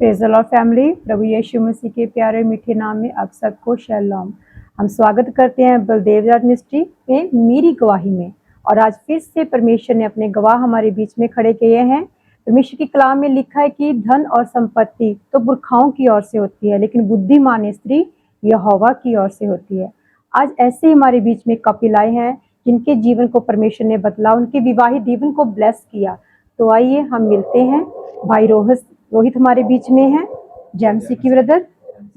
Praise the Lord family, प्रभु यीशु मसीह के प्यारे मीठे नाम में आप सबको शैलोम। हम स्वागत करते हैं बलदेव राज मिस्ट्री में मेरी गवाही में। और आज फिर से परमेश्वर ने अपने गवाह हमारे बीच में खड़े किए हैं। परमेश्वर की कलाम में लिखा है कि धन और संपत्ति तो पुरखाओं की ओर से होती है, लेकिन बुद्धिमान स्त्री यहोवा की ओर से होती है। आज ऐसे ही हमारे बीच में कपिल आए हैं जिनके जीवन को परमेश्वर ने बदला, उनके विवाहित जीवन को ब्लेस किया। तो आइए हम मिलते हैं। भाई रोहित हमारे बीच में है, जैमसी की ब्रदर,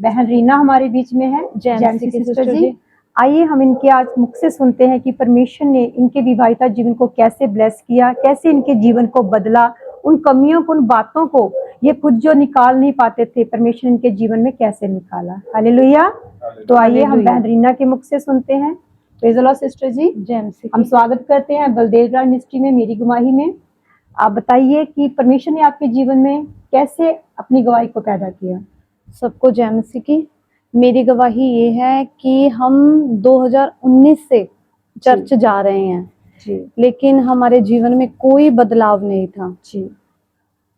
बहन रीना हमारे बीच में है, जैमसी की सिस्टर जी। आइए हम इनके आज मुख से सुनते हैं कि परमेश्वर ने इनके विवाहिता जीवन को कैसे ब्लेस किया, कैसे इनके जीवन को बदला, उन कमियों को, उन बातों को ये खुद जो निकाल नहीं पाते थे, परमेश्वर इनके जीवन में कैसे निकाला। हालेलुया। तो आइए हम बहन रीना के मुख से सुनते हैं। प्रेज़ द लॉर्ड सिस्टर जी। जैमसी हम स्वागत करते हैं बलदेव राज मिस्ट्री में मेरी गवाही में। आप बताइए कि परमेश्वर ने आपके जीवन में कैसे अपनी गवाही को पैदा किया। सबको जैमसी की मेरी गवाही ये है कि हम 2019 से चर्च जा रहे हैं जी लेकिन हमारे जीवन में कोई बदलाव नहीं था जी।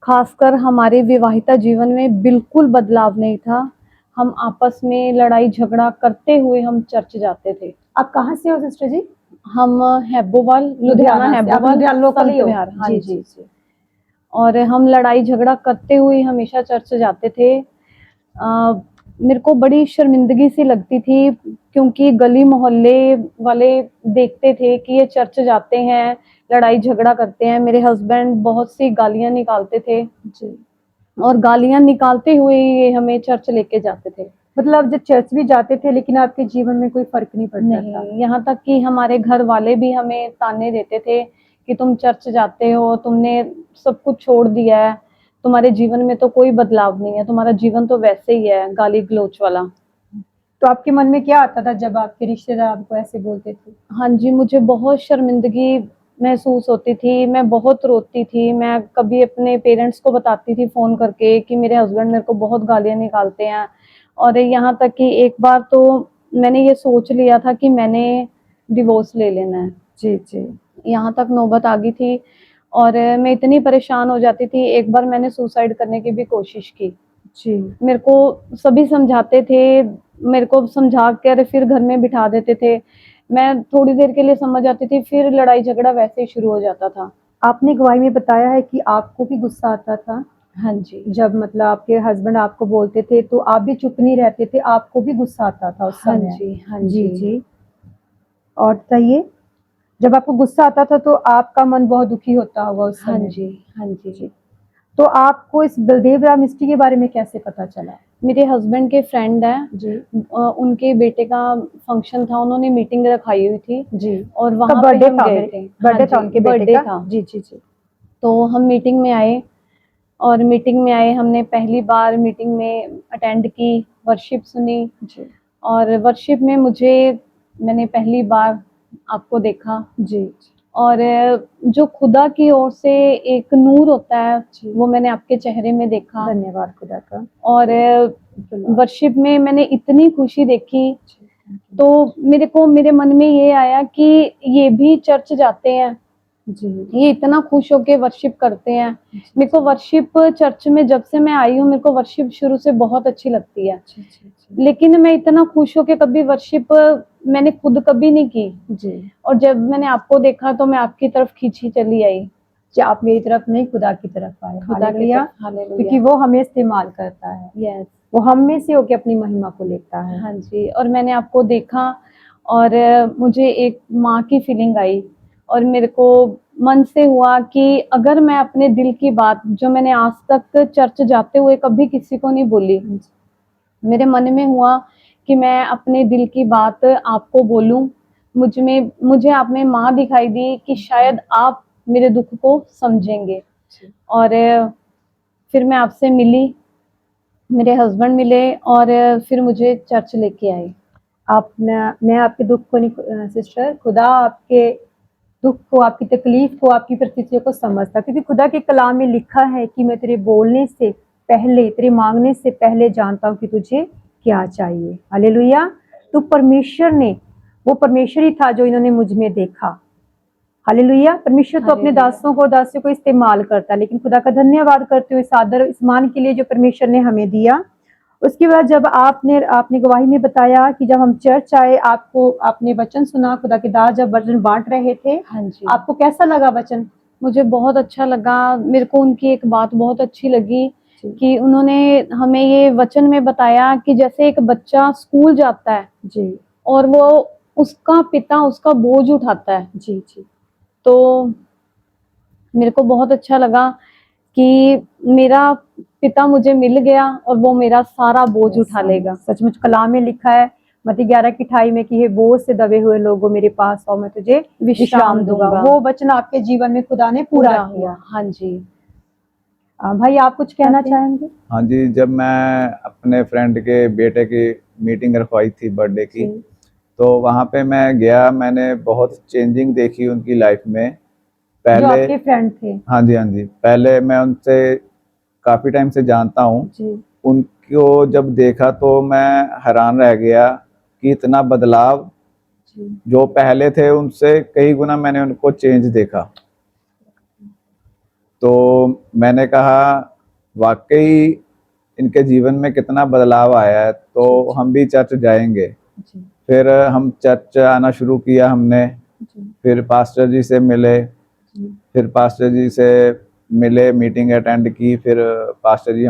खासकर हमारे विवाहिता जीवन में बिल्कुल बदलाव नहीं था। हम आपस में लड़ाई झगड़ा करते हुए हम चर्च जाते थे। आप कहाँ से हो सिस्टर जी? हम हैबोवाल, लुधियाना हैबोवाल लोकल ही हो। हाँ जी जी। जी। और हम लड़ाई झगड़ा करते हुए हमेशा चर्च जाते थे। मेरे को बड़ी शर्मिंदगी सी लगती थी क्योंकि गली मोहल्ले वाले देखते थे कि ये चर्च जाते हैं, लड़ाई झगड़ा करते हैं। मेरे हस्बैंड बहुत सी गालियां निकालते थे जी। और गालियां निकालते हुए ये हमें चर्च लेके जाते थे। मतलब जब चर्च भी जाते थे लेकिन आपके जीवन में कोई फर्क नहीं पड़ता था। यहाँ तक कि हमारे घर वाले भी हमें ताने देते थे कि तुम चर्च जाते हो, तुमने सब कुछ छोड़ दिया है, तुम्हारे जीवन में तो कोई बदलाव नहीं है, तुम्हारा जीवन तो वैसे ही है, गाली गलौच वाला। तो आपके मन में क्या आता था जब आपके रिश्तेदार आपको ऐसे बोलते थे? हाँ जी, मुझे बहुत शर्मिंदगी महसूस होती थी, मैं बहुत रोती थी। मैं कभी अपने पेरेंट्स को बताती थी फ़ोन करके कि मेरे हस्बैंड मेरे को बहुत गालियाँ निकालते हैं। और यहाँ तक कि एक बार तो मैंने ये सोच लिया था कि मैंने डिवोर्स ले लेना है। जी जी। यहाँ तक नौबत आ गई थी और मैं इतनी परेशान हो जाती थी। एक बार मैंने सुसाइड करने की भी कोशिश की। जी। मेरे को सभी समझाते थे, मेरे को समझा कर फिर घर में बिठा देते थे। मैं थोड़ी देर के लिए समझ आती थी, फिर लड़ाई झगड़ा वैसे ही शुरू हो जाता था। आपने गवाही में बताया है कि आपको भी गुस्सा आता था। हाँ जी। जब मतलब आपके हस्बैंड आपको बोलते थे तो आप भी चुप नहीं रहते थे, आपको भी गुस्सा आता था उस हाँ समय। जी, हाँ जी जी। जी। और बताइए, जब आपको गुस्सा आता था तो आपका मन बहुत दुखी होता होगा उस हाँ समय। जी, हाँ जी। तो आपको इस बलदेव राम मिस्ट्री के बारे में कैसे पता चला? मेरे हस्बैंड के फ्रेंड हैं जी उनके बेटे का फंक्शन था, उन्होंने मीटिंग रखाई हुई थी जी। और वहाँ पे बर्थडे हम था, गए थे। बर्थडे हाँ था जी, उनके बेटे बर्थडे का। था। जी जी जी। तो हम मीटिंग में आए और मीटिंग में आए, हमने पहली बार मीटिंग में अटेंड की, वर्शिप सुनी। जी और वर्शिप में मैंने पहली बार आपको देखा जी। और जो खुदा की ओर से एक नूर होता है जी। वो मैंने आपके चेहरे में देखा। धन्यवाद खुदा का। और वर्शिप में मैंने इतनी खुशी देखी तो मेरे मन में ये आया कि ये भी चर्च जाते हैं, जी ये इतना खुश होके वर्शिप करते हैं। मेरे को वर्शिप चर्च में जब से मैं आई हूँ, मेरे को वर्शिप शुरू से बहुत अच्छी लगती है। लेकिन मैं इतना खुश होके कभी वर्शिप मैंने खुद कभी नहीं की जी। और जब मैंने आपको देखा तो मैं आपकी तरफ खींची चली आई। कि आप मेरी तरफ नहीं, खुदा की तरफ आए। खुदा की हालेलुया। तरफ, हालेलुया। क्योंकि वो हमें इस्तेमाल करता है। यस। वो हम में से होके अपनी महिमा को लेता है। हाँ जी। और मैंने आपको देखा और मुझे एक माँ की फीलिंग आई और मेरे को मन से हुआ कि अगर मैं अपने दिल की बात जो मैंने आज तक चर्च जाते हुए कभी किसी को नहीं बोली, मेरे मन में हुआ कि मैं अपने दिल की बात आपको बोलूं। मुझे आप में माँ दिखाई दी कि शायद आप मेरे दुख को समझेंगे। और फिर मैं आपसे मिली, मेरे हस्बैंड मिले और फिर मुझे चर्च लेके आए। मैं आपके दुख को नहीं सिस्टर, खुदा आपके दुख को, आपकी तकलीफ को, आपकी परिस्थितियों को समझता, क्योंकि खुदा के कलाम में लिखा है कि मैं तेरे बोलने से पहले, तेरे मांगने से पहले जानता हूँ कि तुझे क्या चाहिए। हालेलुया। तो परमेश्वर ने, वो परमेश्वर ही था जो इन्होंने मुझ में देखा। हालेलुया। परमेश्वर तो अपने हालेलुया। दासों को और दासियों को इस्तेमाल करता है, लेकिन खुदा का धन्यवाद करते हुए इस आदर इस मान के लिए जो परमेश्वर ने हमें दिया। उसके बाद जब आपने आपने गवाही में बताया कि जब हम चर्च आए, आपको आपने वचन सुना, खुदा के दास जब वचन बांट रहे थे, हाँ जी, आपको कैसा लगा वचन? मुझे बहुत अच्छा लगा। मेरे को उनकी एक बात बहुत अच्छी लगी जी कि उन्होंने हमें ये वचन में बताया कि जैसे एक बच्चा स्कूल जाता है जी और वो उसका पिता उसका बोझ उठाता है, जी जी तो मेरे को बहुत अच्छा लगा कि मेरा पिता मुझे मिल गया और वो मेरा सारा बोझ उठा लेगा। सचमुच कलाम में लिखा है मत्ती 11:28 में कि हे बोझ से दबे हुए लोगों मेरे पास आओ, मैं तुझे विश्राम दूंगा। वो वचन आपके जीवन में खुदा ने पूरा पूरा किया। हुआ। हाँ जी। भाई आप कुछ कहना चाहेंगे? हाँ जी, जब मैं अपने फ्रेंड के बेटे की मीटिंग रखवाई थी बर्थडे की, जी तो वहाँ पे मैं गया, मैंने बहुत चेंजिंग देखी उनकी लाइफ में। जो पहले आपके फ्रेंड थे। हाँ जी, हाँ जी, पहले मैं उनसे काफ़ी टाइम से जानता हूँ। जी उनको जब देखा तो मैं हैरान रह गया कि इतना बदलाव जी जो पहले थे उनसे कई गुना मैंने उनको चेंज देखा। तो मैंने कहा वाकई इनके जीवन में कितना बदलाव आया है, तो हम भी चर्च जाएंगे। जी फिर हम चर्च आना शुरू किया हमने, जी फिर पास्टर जी से मिले, जी फिर पास्टर जी से मिले, मीटिंग अटेंड की, फिर पास्टर जी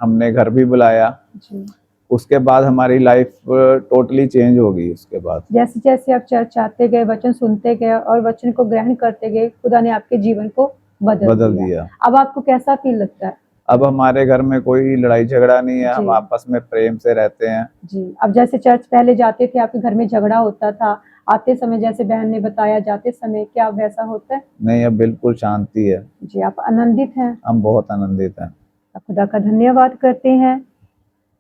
हमने घर भी बुलाया। जी उसके बाद हमारी लाइफ टोटली चेंज हो गई उसके बाद। जैसे जैसे आप चर्च आते गए, वचन सुनते गए और वचन को ग्रहण करते गए, खुदा ने आपके जीवन को बदल दिया। अब आपको कैसा फील लगता है? अब हमारे घर में कोई लड़ाई झगड़ा नहीं है, हम जी आपस में प्रेम से रहते हैं। जी। अब जैसे चर्च पहले जाते थे, आपके घर में झगड़ा होता था, आते समय जैसे बहन ने बताया, जाते समय क्या अब वैसा होता है? नहीं, अब बिल्कुल शांति है, जी, आप आनंदित हैं। हम बहुत आनंदित हैं। आप खुदा का धन्यवाद करते हैं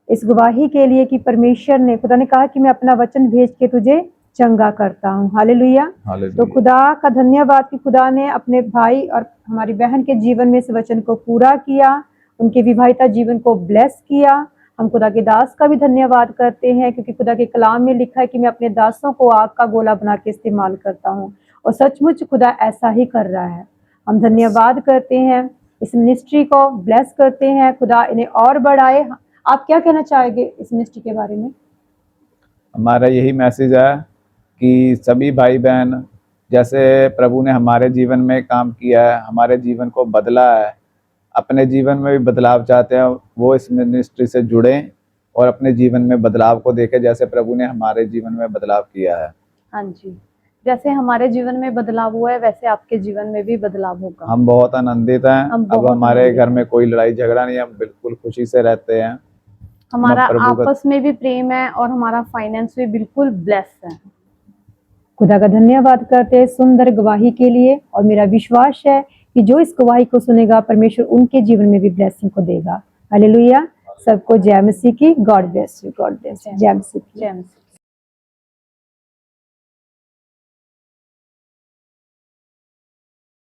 इस गवाही के लिए कि परमेश्वर ने, खुदा ने कहा कि मैं अपना वचन भेज के तुझे चंगा करता हूँ। हालेलुया। तो हालेलुया। खुदा का धन्यवाद कि खुदा ने अपने भाई और हमारी बहन के जीवन में इस वचन को पूरा किया, उनके विवाहिता जीवन को ब्लेस किया। हम खुदा के दास का भी धन्यवाद करते हैं क्योंकि खुदा के कलाम में लिखा है कि मैं अपने दासों को आग का गोला बना के इस्तेमाल करता हूँ, और सचमुच खुदा ऐसा ही कर रहा है। हम धन्यवाद करते हैं, इस मिनिस्ट्री को ब्लेस करते हैं, खुदा इन्हें और बढ़ाए। आप क्या कहना चाहेंगे इस मिनिस्ट्री के बारे में? हमारा यही मैसेज है कि सभी भाई बहन, जैसे प्रभु ने हमारे जीवन में काम किया है, हमारे जीवन को बदला है, अपने जीवन में भी बदलाव चाहते हैं, वो इस मिनिस्ट्री से जुड़ें और अपने जीवन में बदलाव को देखें जैसे प्रभु ने हमारे जीवन में बदलाव किया है। हाँ जी, जैसे हमारे जीवन में बदलाव हुआ है वैसे आपके जीवन में भी बदलाव होगा। हम बहुत आनंदित हैं। हम अब बहुत हमारे आनंदित घर में कोई लड़ाई झगड़ा नहीं है, हम बिल्कुल खुशी से रहते हैं। हमारा प्रभु का आपस में भी प्रेम है और हमारा फाइनेंस भी बिल्कुल ब्लेस है। खुदा का धन्यवाद करते हैं सुंदर गवाही के लिए, और मेरा विश्वास है कि जो इस गवाही को सुनेगा परमेश्वर उनके जीवन में भी ब्लेसिंग को देगा। हालेलुया। सबको जय मसीह की। God bless you. God bless. जय मसीह की। जय मसीह।